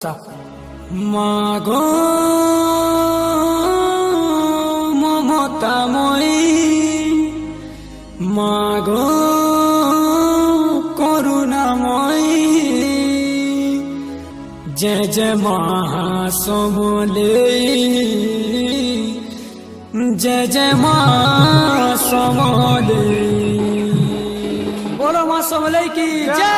মাগো মমতাময়ী, মাগো করুণাময়ী, जय जय महासमले, जय जय महासमले। बोलो महासमले की जय।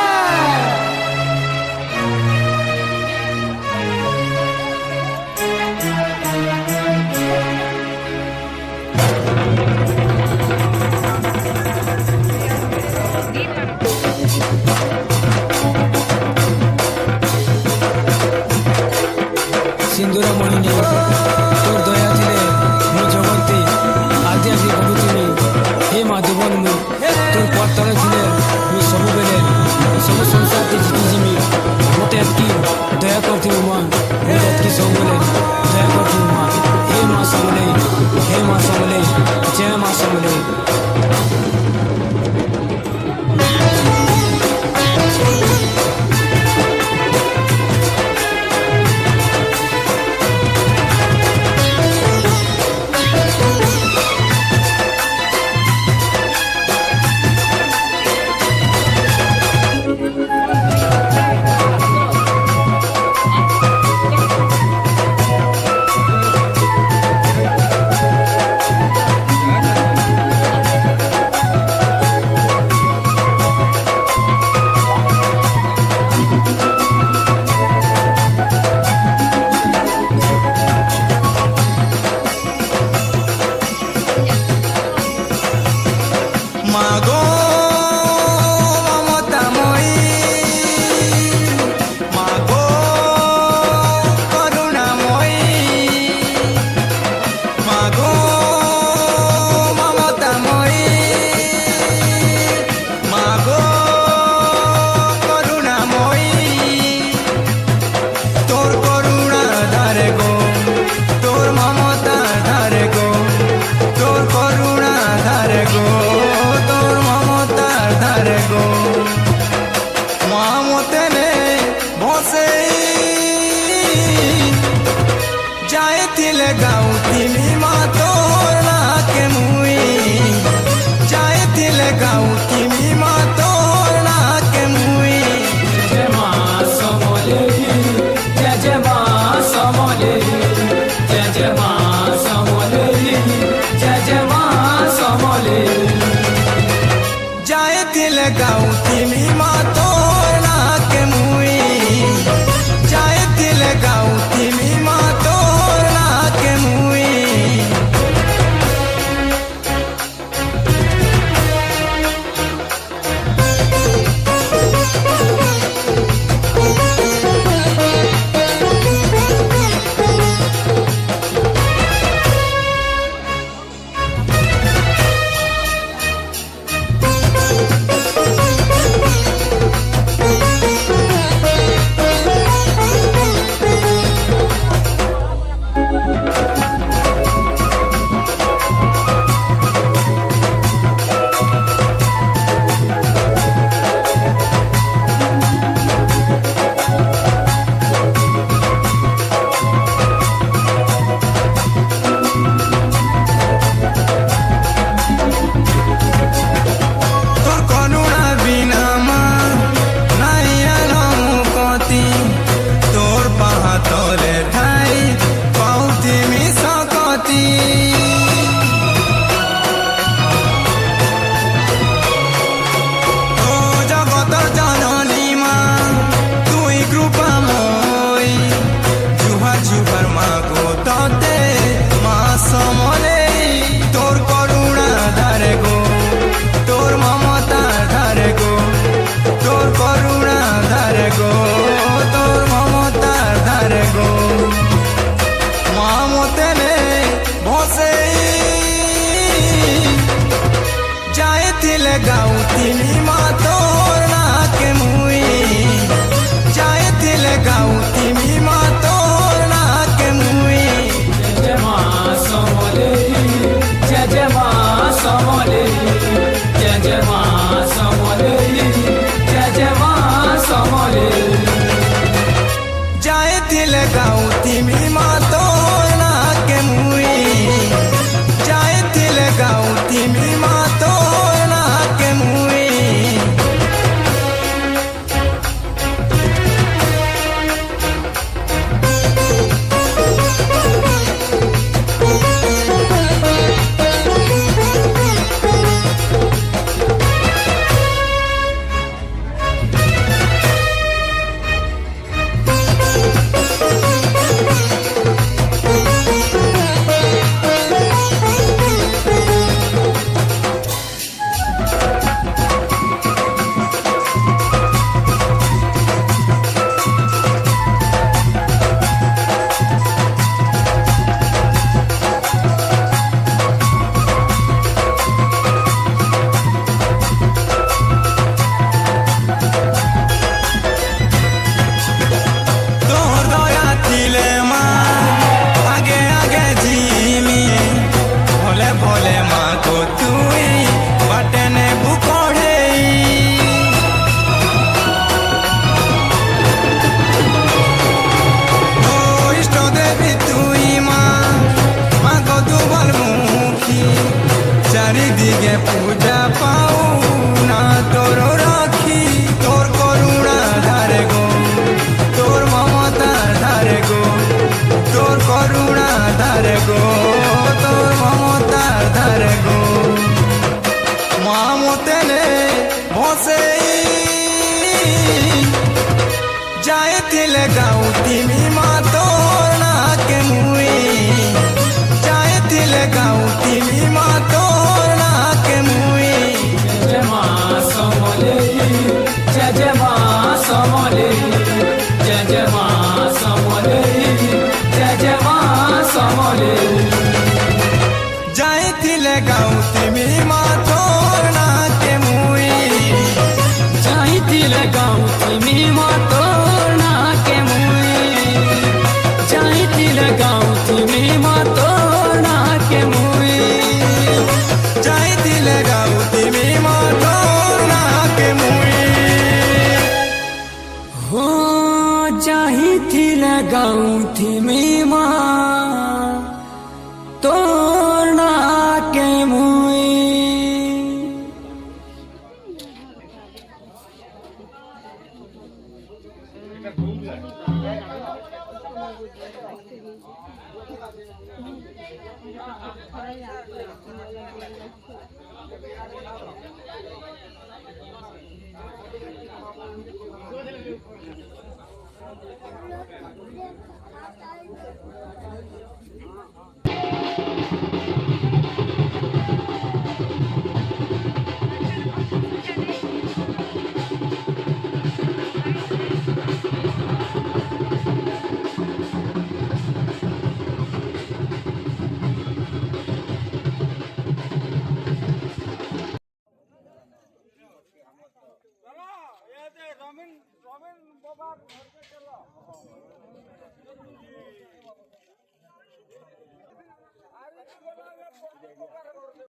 सिंदूर मणि तोर दया थिले मो जगती आदि आदि बढ़ुथिली। हे माधवन मु तोर पत्तर थिले मु सब बेले सब संसार के जीती जिमी। मते एतकी दया करथिबु मां, मते एतकी सब बेले दया करथिबु मां। हे मां समले, हे मां समले, जय मां समले। मागो ममतामयी, मागो करुणामयी, मागो ममतामयी, मागो करुणामयी। तोर करुणा धारे गो, तोर ममता धारे गो, तोर करुणा धारे गो, मामतेने बसे जाए थिले गाउतिली मा तोर नाके मुई, जाए थिले गाउतिली मा तोर नाके मुई। जय मां समले, जय जय मां समले, जय जय मां समले, जय जय मां समले। जाए थिले गाउतिली मा तोर नाके मुई, जाए थिले गाउतिली मा तोर नाके मुई। तोर करुणा धारे गो, तोर ममता धारे गो, तोर करुणा धारे गो, तोर ममता धारे गो। मामतेने बसे जाए थिले गाउतिली मा तोर नाके मुई, जाए थिले गाउतिली मा तोर नाके मुई। जय मां समले, जय जय मां समले, जय जय मां समले, जय जय मां समले। जाए जायतिले गाउती मी मातो ना के मुई जायतिले गाउती मी मातो ना के मुई चारिदिगे पूजा पाऊ ना तोर राखी तोर करुणा धारे गो तोर ममता धारे गो तोर करुणा धारे गो तोर ममता धारे गो मामते ने भोसे जायतिले गाउती मी मातोर ना के मुई जायतिले गाउती मी मातोर ना के मुई जय मां समले जय मां समले जय मां समले जय मां समले जायतिले गाउती मी मातोर ना के मुई जायतिले गाउती मी मातोर ना के मुई जायतिले गाउती मी मातोर ना के मुई जायतिले गाउती मी मातोर ना के मुई हो जायतिले गाउती मी मातोर ना के मुई Ari